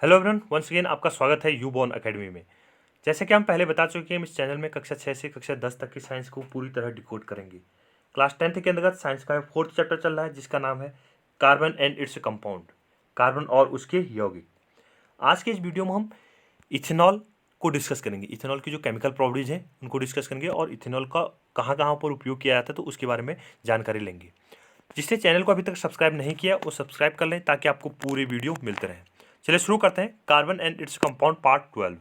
Hello everyone, once again आपका स्वागत है यूबॉर्न एकेडमी में। जैसे कि हम पहले बता चुके हैं, इस चैनल में कक्षा 6 से कक्षा 10 तक की साइंस को पूरी तरह डिकोड करेंगे। क्लास 10th के अंतर्गत साइंस का 4th चैप्टर चल रहा है जिसका नाम है carbon and its compound, carbon और उसके यौगिक। आज के इस वीडियो में हम इथेनॉल को डिस्कस करेंगे। इथेनॉल की जो केमिकल प्रॉपर्टीज हैं उनको डिस्कस करेंगे और इथेनॉल का कहाँ कहाँ पर उपयोग किया जाता है तो उसके बारे में जानकारी लेंगे। जिसने चैनल को अभी तक सब्सक्राइब नहीं किया वो सब्सक्राइब कर लें ताकि आपको पूरे वीडियो मिलते रहें। चलिए शुरू करते हैं। Carbon and its compound part 12।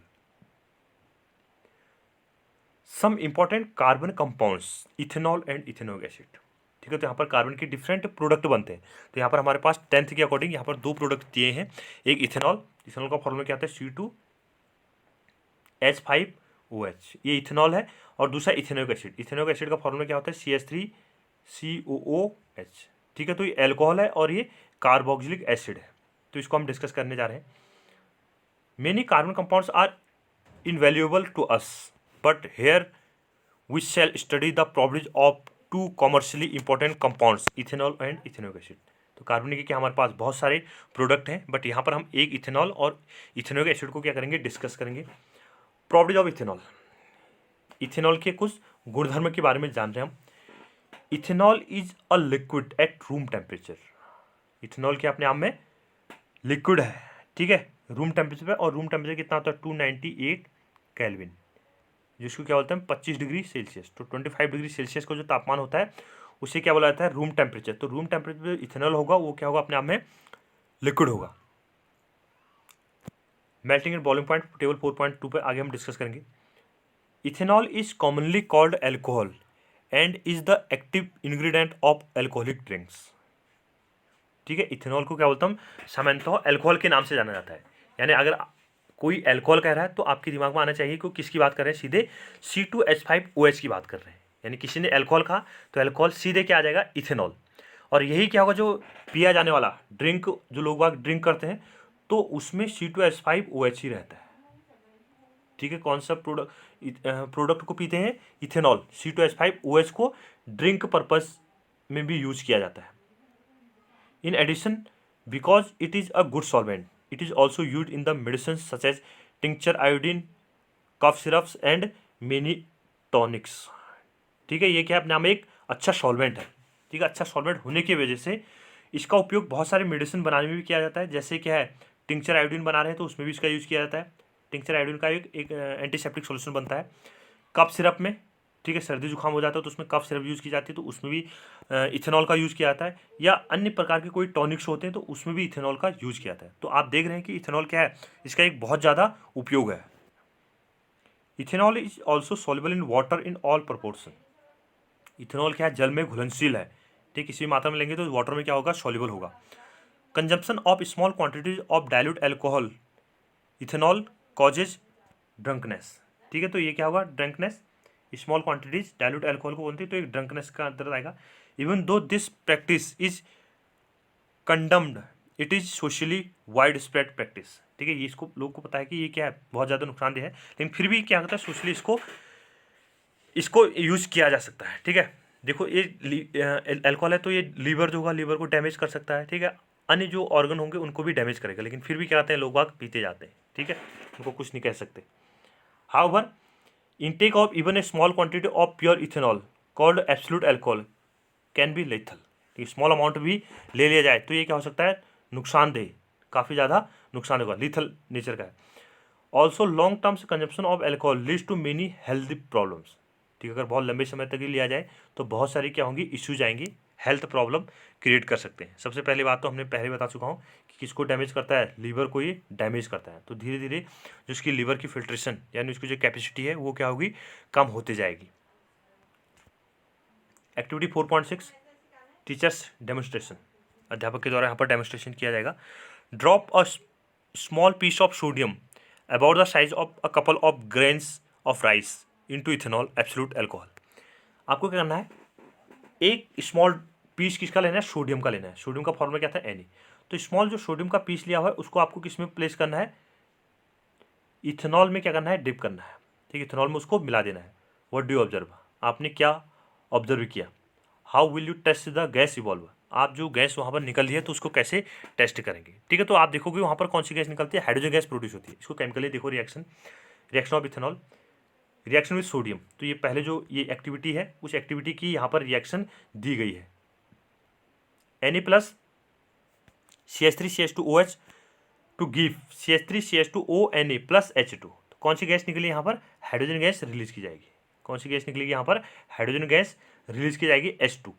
Some important carbon compounds, ethanol and ethanoic acid. ठीक है, तो यहाँ पर कार्बन के डिफरेंट प्रोडक्ट बनते हैं। तो यहाँ पर हमारे पास 10th के अकॉर्डिंग यहाँ पर दो प्रोडक्ट दिए हैं। एक इथेनॉल, इथेनॉल का फॉर्मूला क्या आता है C2H5OH, ये इथेनॉल है। और दूसरा इथेनोइक एसिड, इथेनोइक एसिड का फॉर्मूला क्या होता है CH3COOH। ठीक है, तो ये एल्कोहल है और ये कार्बोक्सिलिक एसिड है। तो इसको हम डिस्कस करने जा रहे हैं। Many carbon compounds are invaluable to us, but here we shall study the properties of two commercially important compounds, ethanol and ethanoic acid। तो कार्बनिक के हमारे पास बहुत सारे प्रोडक्ट हैं, बट यहाँ पर हम एक इथेनॉल और इथेनोइक एसिड को क्या करेंगे, डिस्कस करेंगे। प्रॉपर्टीज ऑफ इथेनॉल, इथेनॉल के कुछ गुणधर्म के बारे में जान रहे हैं हम। Ethanol is a liquid at room temperature. Ethanol के अपने आप में लिक्विड है, ठीक है, रूम टेम्परेचर पे। और रूम टेम्परेचर कितना होता है 298 केल्विन, जिसको क्या बोलते हैं 25 डिग्री सेल्सियस। तो 25 डिग्री सेल्सियस का जो तापमान होता है उसे क्या बोला जाता है, रूम टेम्परेचर। तो रूम टेम्परेचर पे इथेनॉल होगा वो क्या होगा, अपने आप में लिक्विड होगा। Melting at boiling point table 4.2 पे आगे हम डिस्कस करेंगे। Ethanol is commonly called alcohol and is the active ingredient of alcoholic drinks. ठीक है, इथेनॉल को क्या बोलता हूँ, सामान्यतः एल्कोहल के नाम से जाना जाता है। यानी अगर कोई एल्कोहल कह रहा है तो आपके दिमाग में आना चाहिए कि किसकी बात कर रहे हैं, सीधे C2H5OH की बात कर रहे हैं। यानी किसी ने एल्कोहल कहा तो एल्कोहल सीधे क्या आ जाएगा, इथेनॉल। और यही क्या होगा, जो पिया जाने वाला ड्रिंक, जो लोग बाग ड्रिंक करते हैं तो उसमें C2H5OH ही रहता है। ठीक है, कौन सा प्रोडक्ट को पीते हैं, इथेनॉल, C2H5OH को ड्रिंक पर्पज में भी यूज किया जाता है। In addition, because it is a good solvent, it is also used in the medicines such as tincture iodine, cough syrups and many tonics। ठीक है, ये क्या अपने आप में एक अच्छा सॉल्वेंट है। ठीक है, अच्छा सॉल्वेंट होने की वजह से इसका उपयोग बहुत सारे मेडिसिन बनाने में भी किया जाता है। जैसे क्या है, टिंक्चर आयोडीन बना रहे हैं तो उसमें भी इसका यूज़ किया जाता है। टिंक्चर आयोडीन का एक एंटीसेप्टिक सोल्यूशन बनता है। कफ सिरप में, ठीक है, सर्दी जुकाम हो जाता है तो उसमें कफ सिरप यूज़ की जाती है तो उसमें भी इथेनॉल का यूज़ किया जाता है। या अन्य प्रकार के कोई टॉनिक्स होते हैं तो उसमें भी इथेनॉल का यूज़ किया जाता है। तो आप देख रहे हैं कि इथेनॉल क्या है, इसका एक बहुत ज़्यादा उपयोग है। Ethanol is also soluble in water in all proportion. Ethanol क्या है, जल में घुलनशील है। ठीक, किसी भी मात्रा में लेंगे तो वाटर में क्या होगा, सॉल्युबल होगा। Consumption of small quantities of dilute alcohol ethanol causes drunkenness. ठीक है, तो ये क्या होगा, drunkenness. Small quantities dilute alcohol को बोलते हैं तो एक ड्रंकनेस का अंदर आएगा। Even though this practice is कंडम्ड, it is socially wide spread practice. ठीक है, ये इसको लोग को पता है कि ये क्या है, बहुत ज़्यादा नुकसानदेह है, लेकिन फिर भी क्या होता है, सोशली इसको इसको यूज किया जा सकता है। ठीक है, देखो ये अल्कोहल है तो ये लीवर जो होगा, लीवर को डैमेज कर सकता है। ठीक है, अन्य जो ऑर्गन होंगे उनको भी डैमेज करेगा, लेकिन फिर भी क्या कहते हैं, लोग बाग पीते जाते हैं। ठीक है, उनको कुछ नहीं कह सकते। However, intake of even a small quantity of pure ethanol called absolute alcohol can be lethal। तो स्मॉल अमाउंट भी ले लिया जाए तो ये क्या हो सकता है, नुकसानदेह, काफ़ी ज़्यादा नुकसान होगा, लीथल नेचर का है। Also long terms consumption of alcohol leads to many health problems. ठीक है, अगर बहुत लंबे समय तक ही लिया जाए तो बहुत सारी क्या होंगी, इश्यूज आएंगी, हेल्थ प्रॉब्लम क्रिएट कर सकते हैं। सबसे पहली बात तो हमने पहले बता चुका हूँ कि किसको डैमेज करता है, लीवर को ये डैमेज करता है। तो धीरे धीरे जो उसकी लीवर की फिल्ट्रेशन यानी उसकी जो कैपेसिटी है वो क्या होगी, कम होती जाएगी। एक्टिविटी 4.6 टीचर्स डेमोन्स्ट्रेशन, अध्यापक के द्वारा यहाँ पर डेमोन्स्ट्रेशन किया जाएगा। Drop a small piece of sodium about the size of a couple of grains of rice into ethanol absolute alcohol. आपको क्या करना है, एक स्मॉल पीस किसका लेना है, सोडियम का लेना है। सोडियम का फॉर्मूला क्या था, Na। तो स्मॉल जो सोडियम का पीस लिया हुआ है उसको आपको किस में प्लेस करना है, इथेनॉल में क्या करना है, डिप करना है। ठीक है, इथेनॉल में उसको मिला देना है। व्हाट डू यू ऑब्जर्व, आपने क्या ऑब्जर्व किया। How will you test the gas evolve, आप जो गैस वहाँ पर निकल रही है तो उसको कैसे टेस्ट करेंगे। ठीक है, तो आप देखोगे वहाँ पर कौन सी गैस निकलती है, हाइड्रोजन गैस प्रोड्यूस होती है। इसको केमिकली देखो, reaction of ethanol reaction with sodium. तो ये पहले जो ये एक्टिविटी है उस एक्टिविटी की यहाँ पर रिएक्शन दी गई है। Na plus CH3CH2OH to give CH3CH2ONA plus H2। तो कौन सी गैस निकली यहाँ पर, हाइड्रोजन गैस रिलीज की जाएगी। कौन सी गैस निकलेगी यहाँ पर, हाइड्रोजन गैस रिलीज की जाएगी H2।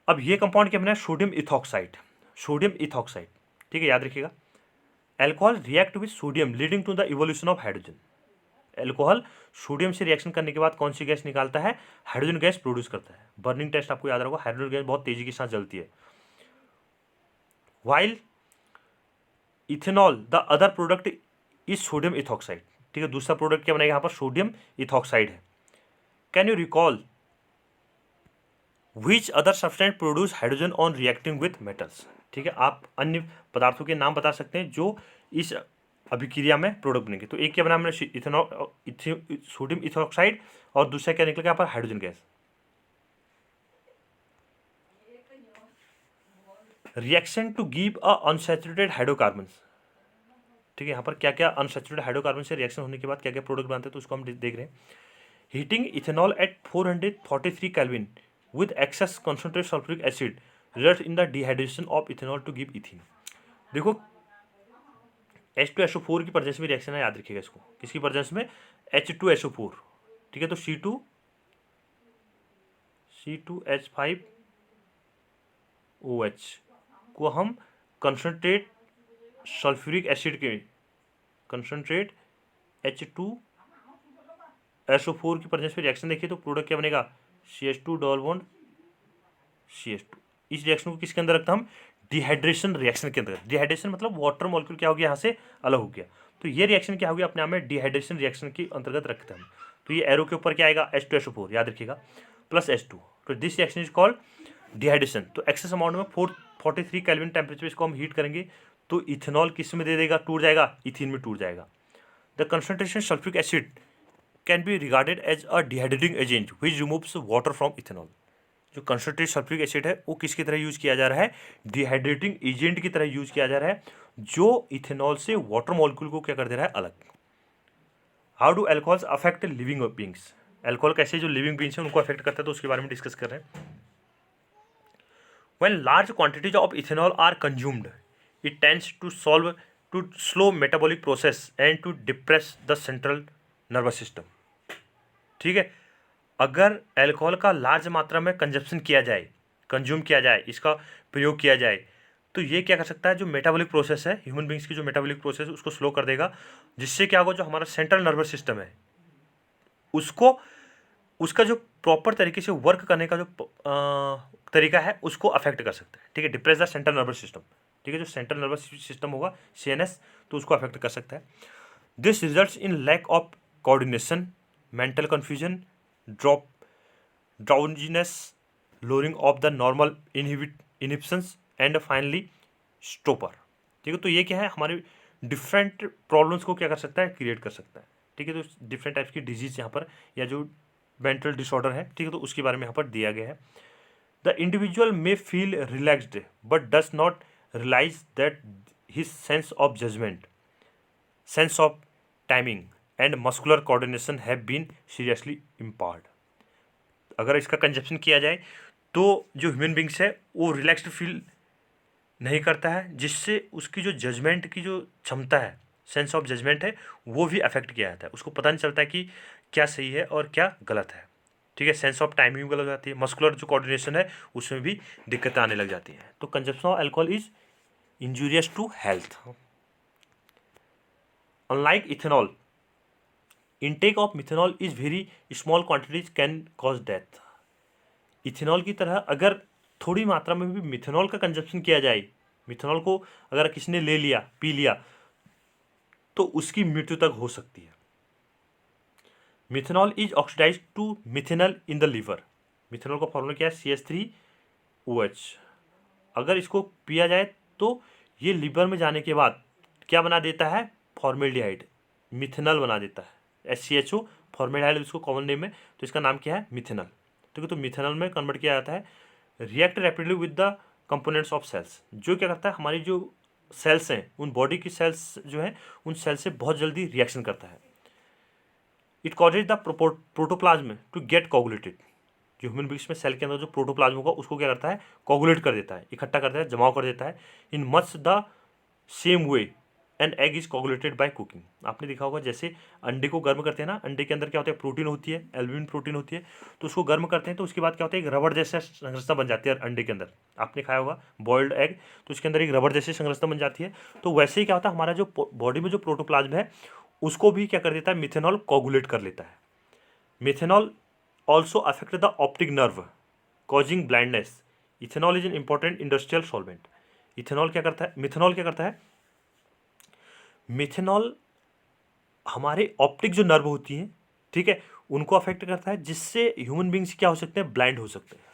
अब ये कंपाउंड क्या बना है, सोडियम इथॉक्साइड। सोडियम इथॉक्साइड, ठीक है, याद रखिएगा। Alcohol react with sodium leading to the evolution of hydrogen. Alcohol sodium से रिएक्शन करने के बाद कौन सी गैस निकालता है, हाइड्रोजन गैस प्रोड्यूस करता है। बर्निंग टेस्ट आपको याद रखो, हाइड्रोजन गैस बहुत तेजी के साथ जलती है। While ethanol the other product is sodium ethoxide. ठीक है, दूसरा प्रोडक्ट क्या बनेगा यहाँ पर, सोडियम इथॉक्साइड है। Can you recall which other substance produce hydrogen on reacting with metals. ठीक है, आप अन्य पदार्थों के नाम बता सकते हैं जो इस अभिक्रिया में प्रोडक्ट बनेंगे। तो एक क्या बना हमने, सोडियम इथॉक्साइड, और दूसरा क्या निकलेगा यहाँ पर, hydrogen gas. Reaction to give a unsaturated hydrocarbons. ठीक है, यहाँ पर क्या क्या अनसैचुरेटेड हाइड्रोकार्बन से रिएक्शन होने के बाद क्या क्या प्रोडक्ट बनते हैं तो उसको हम देख रहे हैं। Heating ethanol at 443 kelvin with excess concentrate sulphuric acid result in the dehydration of ethanol to give ethene. देखो H2SO4 की प्रेजेंस में रिएक्शन है, याद रखिएगा इसको। किसकी प्रेजेंस में, H2SO4। ठीक है, तो C2H5OH को हम कंसंट्रेट सल्फ्यूरिक एसिड के कंसंट्रेट H2SO4 की प्रेजेंस में रिएक्शन देखिए तो प्रोडक्ट क्या बनेगा, CH2 डबल बॉन्ड CH2। इस रिएक्शन को किसके अंदर रखता हम, डिहाइड्रेशन रिएक्शन के अंदर। डिहाइड्रेशन मतलब वाटर मॉलिक्यूल क्या हो गया, यहाँ से अलग हो गया। तो ये रिएक्शन क्या हो गया, अपने आप में डिहाइड्रेशन रिएक्शन के अंतर्गत रखते हैं हम। तो ये एरो के ऊपर क्या आएगा, H2SO4 याद रखिएगा प्लस H2। तो this reaction is called dehydration. तो एक्सेस अमाउंट में 443 केल्विन टेम्परेचर इसको हम हीट करेंगे तो इथेनॉल किस में दे देगा, टूट जाएगा, इथीन में टूट जाएगा। The concentration sulphuric acid can be regarded as a dehydrating agent which removes water from ethanol. जो कंसंट्रेट सल्फ्यूरिक एसिड है वो किसकी तरह यूज किया जा रहा है, डिहाइड्रेटिंग एजेंट की तरह यूज किया जा रहा है, जो इथेनॉल से वाटर मॉलिक्यूल को क्या कर दे रहा है, अलग। How do alcohols affect living beings. Alcohol कैसे जो लिविंग बींग्स हैं उनको अफेक्ट करता है, तो उसके बारे में डिस्कस कर रहे हैं। When large quantities of ethanol are consumed, it tends to slow metabolic process and to depress the central nervous system। ठीक है, अगर एल्कोहल का लार्ज मात्रा में कंजप्शन किया जाए, कंज्यूम किया जाए, इसका प्रयोग किया जाए, तो ये क्या कर सकता है, जो मेटाबॉलिक प्रोसेस है ह्यूमन बींग्स की, जो मेटाबॉलिक प्रोसेस है उसको स्लो कर देगा, जिससे क्या होगा, जो हमारा सेंट्रल नर्वस सिस्टम है उसको, उसका जो प्रॉपर तरीके से वर्क करने का जो तरीका है उसको अफेक्ट कर सकता है। ठीक है, depress the central nervous system. ठीक है, जो सेंट्रल नर्वस सिस्टम होगा CNS, तो उसको अफेक्ट कर सकता है। This results in lack of coordination, mental confusion, drowsiness, lowering of the normal inhibitions and finally stupor. ठीक है, तो ये क्या है, हमारे डिफरेंट प्रॉब्लम्स को क्या कर सकता है, क्रिएट कर सकता है। ठीक है, तो डिफरेंट टाइप्स की डिजीज यहाँ पर, या जो मेंटल डिसऑर्डर है, ठीक है, तो उसके बारे में यहाँ पर दिया गया है। The individual may feel relaxed but does not realise that his sense of judgement, sense of timing and muscular coordination have been seriously impaired. अगर इसका कंजप्शन किया जाए तो जो ह्यूमन बींग्स है वो रिलैक्स्ड फील नहीं करता है, जिससे उसकी जो जजमेंट की जो क्षमता है, सेंस ऑफ जजमेंट है, वो भी अफेक्ट किया जाता है। उसको पता नहीं चलता है कि क्या सही है और क्या गलत है। ठीक है, सेंस ऑफ टाइमिंग भी गलत हो जाती है, मस्कुलर जो कोऑर्डिनेशन है उसमें भी दिक्कतें आने लग जाती हैं। तो consumption of alcohol is injurious to health. Unlike ethanol, intake of methanol is very small quantities can cause death. Ethanol की तरह अगर थोड़ी मात्रा में भी मिथेनॉल का कंजप्शन किया जाए, मिथेनॉल को अगर किसी ने ले लिया, पी लिया, तो उसकी मृत्यु तक हो सकती है। Methanol is oxidise to methanal in the liver. Methanol का फॉर्मूला क्या है, CH3OH। अगर इसको पिया जाए तो ये लीवर में जाने के बाद क्या बना देता है, फॉर्मेल्डिहाइड, मिथेनल बना देता है। SCHO फॉर्मेल्डिहाइड इसको कॉमन नेम है, तो इसका नाम क्या है, मिथेनल। ठीक है, तो मिथेनल में कन्वर्ट किया जाता है react rapidly with the components of cells, जो क्या करता है हमारी जो सेल्स हैं उन बॉडी की सेल्स जो हैं उन सेल से बहुत जल्दी रिएक्शन करता है। It causes the protoplasm to get coagulated, जो ह्यूमन बींग्स में सेल के अंदर जो प्रोटोप्लाज्म होगा उसको क्या करता है, कोगुलेट कर देता है, इकट्ठा कर देता है, जमाव कर देता है। In much the same way an egg is coagulated by cooking. आपने देखा होगा जैसे अंडे को गर्म करते हैं ना, अंडे के अंदर क्या होता है, प्रोटीन होती है, एल्ब्यूमिन प्रोटीन होती है, तो उसको गर्म करते हैं तो उसके बाद क्या होता है, एक रबड़ जैसा संरचना बन जाती है अंडे के अंदर। आपने खाया होगा बॉइल्ड एग, तो उसके अंदर एक रबड़ जैसी संरचना बन जाती है। तो वैसे ही क्या होता है, हमारा जो बॉडी में जो प्रोटोप्लाज्म है उसको भी क्या कर देता है, मिथेनॉल कोगुलेट कर लेता है। Methanol also affect the optic nerve causing blindness. Ethanol is an important industrial solvent. Ethanol क्या करता है, मिथेनॉल क्या करता है, मिथेनॉल हमारे ऑप्टिक जो नर्व होती हैं, ठीक है, उनको अफेक्ट करता है, जिससे ह्यूमन बींग्स क्या हो सकते हैं, ब्लाइंड हो सकते हैं।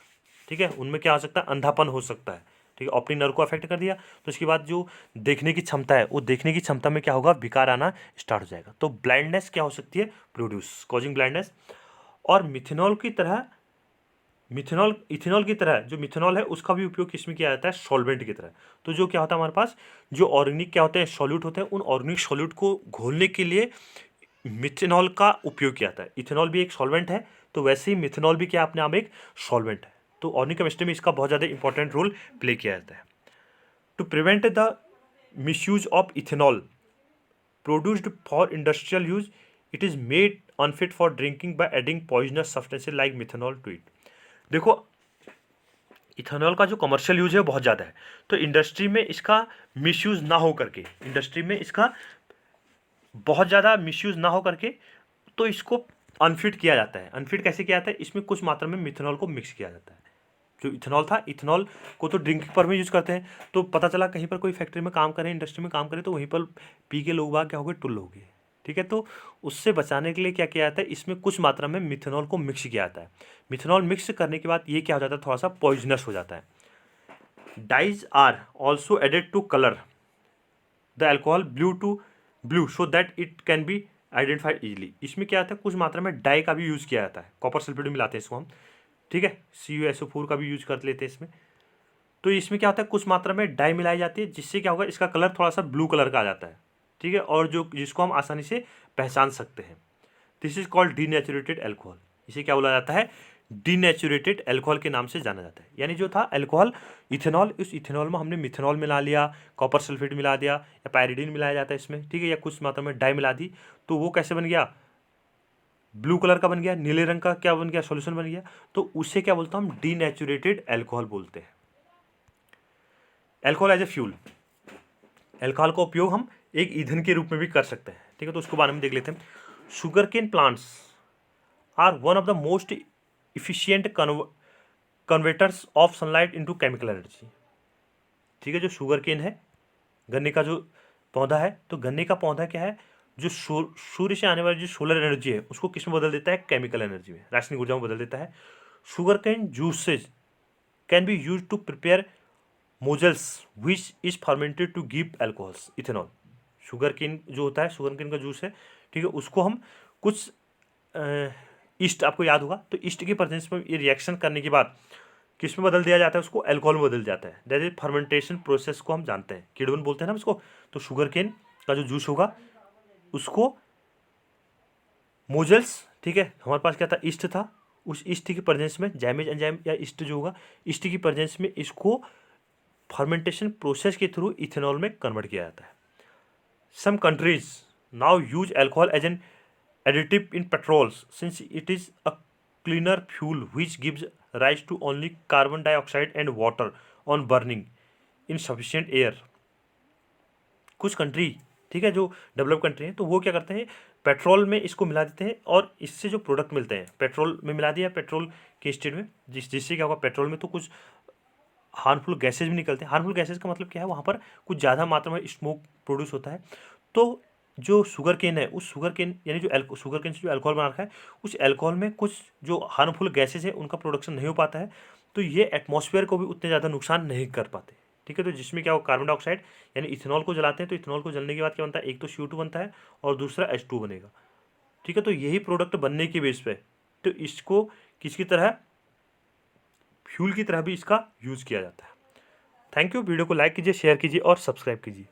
ठीक है, उनमें क्या हो सकता है, अंधापन हो सकता है। ठीक है, ऑप्टिक नर्व को अफेक्ट कर दिया तो उसके बाद जो देखने की क्षमता है, वो देखने की क्षमता में क्या होगा, विकार आना स्टार्ट हो जाएगा। तो ब्लाइंडनेस क्या हो सकती है, प्रोड्यूस कॉजिंग ब्लाइंडनेस। और मिथेनॉल की तरह मिथेनॉल इथेनॉल की तरह जो मिथेनॉल है उसका भी उपयोग किसमें किया जाता है, सॉल्वेंट की तरह। तो जो क्या होता है हमारे पास, जो ऑर्गेनिक क्या होते हैं, सॉल्यूट होते हैं, उन ऑर्गेनिक सॉल्यूट को घोलने के लिए मिथेनॉल का उपयोग किया जाता है। इथेनॉल भी एक सॉल्वेंट है, तो वैसे ही मिथेनॉल भी क्या अपने आप एक सॉल्वेंट है। तो ऑर्गेनिक केमिस्ट्री में इसका बहुत ज़्यादा इंपॉर्टेंट रोल प्ले किया जाता है। To prevent the misuse of ethanol produced for industrial use, it is made unfit for drinking by adding poisonous substances like methanol to it. देखो, इथेनॉल का जो कमर्शियल यूज है बहुत ज़्यादा है, तो इंडस्ट्री में इसका मिसयूज ना हो करके, इंडस्ट्री में इसका बहुत ज़्यादा मिसयूज ना हो करके, तो इसको अनफिट किया जाता है। अनफिट कैसे किया जाता है, इसमें कुछ मात्रा में मिथेनॉल को मिक्स किया जाता है। जो इथेनॉल था, इथेनॉल को तो ड्रिंकिंग पर में यूज करते हैं, तो पता चला कहीं पर कोई फैक्ट्री में काम करें, इंडस्ट्री में काम करें, तो वहीं पर पी के लोग बाग क्या हो गए, टुल्ल हो गए। ठीक है, तो उससे बचाने के लिए क्या किया जाता है, इसमें कुछ मात्रा में मिथेनॉल को मिक्स किया जाता है। मिथेनॉल मिक्स करने के बाद ये क्या हो जाता है, थोड़ा सा पॉइजनस हो जाता है। Dyes are also added to colour the alcohol blue so that it can be identified easily. इसमें क्या आता है, कुछ मात्रा में डाई का भी यूज़ किया जाता है, कॉपर सल्फेट मिलाते हैं इसको हम। ठीक है, CuSO4 का भी यूज कर लेते हैं इसमें। तो इसमें क्या होता है, कुछ मात्रा में डाई मिलाई जाती है, जिससे क्या होगा, इसका कलर थोड़ा सा ब्लू कलर का आ जाता है। ठीक है, और जो जिसको हम आसानी से पहचान सकते हैं। This is called denatured alcohol. इसे क्या बोला जाता है, डीनेचुरेटेड एल्कोहल के नाम से जाना जाता है। यानी जो था एल्कोहल इथेनॉल, उस इथेनॉल में हमने मिथेनॉल मिला लिया, कॉपर सल्फेट मिला दिया, या पायरिडीन मिलाया जाता है इसमें। ठीक है, या कुछ मात्रा में डाई मिला दी, तो वो कैसे बन गया, ब्लू कलर का बन गया, नीले रंग का क्या बन गया, सॉल्यूशन बन गया। तो उसे क्या बोलते हैं हम, डीनेचुरेटेड एल्कोहल बोलते हैं। Alcohol as a fuel, alcohol का उपयोग हम एक ईंधन के रूप में भी कर सकते हैं। ठीक है, तो उसको बारे में देख लेते हैं। Sugar cane plants are one of the most efficient converters of sunlight into chemical energy. ठीक है, जो शुगर केन है, गन्ने का जो पौधा है, तो गन्ने का पौधा क्या है, जो सूर्य से आने वाली जो सोलर एनर्जी है उसको किस में बदल देता है, केमिकल एनर्जी में, रासायनिक ऊर्जा में बदल देता है। Sugar cane juices can be use to prepare molasses which is fermented to give alcohols ethanol. Sugar cane जो होता है, शुगर केन का जूस है, ठीक है, उसको हम कुछ ईस्ट, आपको याद होगा, तो ईस्ट की प्रेजेंस में ये रिएक्शन करने के बाद किस में बदल दिया जाता है, उसको एल्कोहल में बदल जाता है। दैट इज फर्मेंटेशन प्रोसेस को हम जानते हैं, किडवन बोलते हैं ना इसको। तो शुगर केन का जो जूस होगा उसको मोजल्स, ठीक है, हमारे पास क्या था, ईस्ट था, उस ईस्ट की प्रेजेंस में जैमेज एंजाइम या ईस्ट जो होगा, ईस्ट की प्रेजेंस में इसको फर्मेंटेशन प्रोसेस के थ्रू इथेनॉल में कन्वर्ट किया जाता है। Some countries now use alcohol as an additive in petrols since it is a cleaner fuel which gives rise to only carbon dioxide and water on burning in sufficient air. कुछ country, ठीक है, जो develop country हैं, तो वो क्या करते हैं, पेट्रोल में इसको मिला देते हैं, और इससे जो प्रोडक्ट मिलते हैं, पेट्रोल में मिला दिया, पेट्रोल के स्टेट में, जिससे क्या होगा, पेट्रोल में तो कुछ हार्मफुल गैसेज भी निकलते हैं। हार्मफुल गैसेज का मतलब क्या है, वहाँ पर कुछ ज़्यादा मात्रा में स्मोक प्रोड्यूस होता है। तो जो शुगर केन है, उस शुगर केन यानी जो शुगर केन से जो अल्कोहल बना रखा है, उस अल्कोहल में कुछ जो हार्मफुल गैसेज है उनका प्रोडक्शन नहीं हो पाता है, तो ये एटमॉस्फेयर को भी उतने ज़्यादा नुकसान नहीं कर पाते। ठीक है, तो जिसमें क्या हो, कार्बन डाइऑक्साइड, यानी इथेनॉल को जलाते हैं, तो इथेनॉल को जलने के बाद क्या बनता है, एक तो CO2 बनता है और दूसरा H2 बनेगा। ठीक है, तो यही प्रोडक्ट बनने की बेस पे, तो इसको किसकी तरह फ्यूल की तरह भी इसका यूज़ किया जाता है। Thank you. वीडियो को लाइक कीजिए, शेयर कीजिए और सब्सक्राइब कीजिए।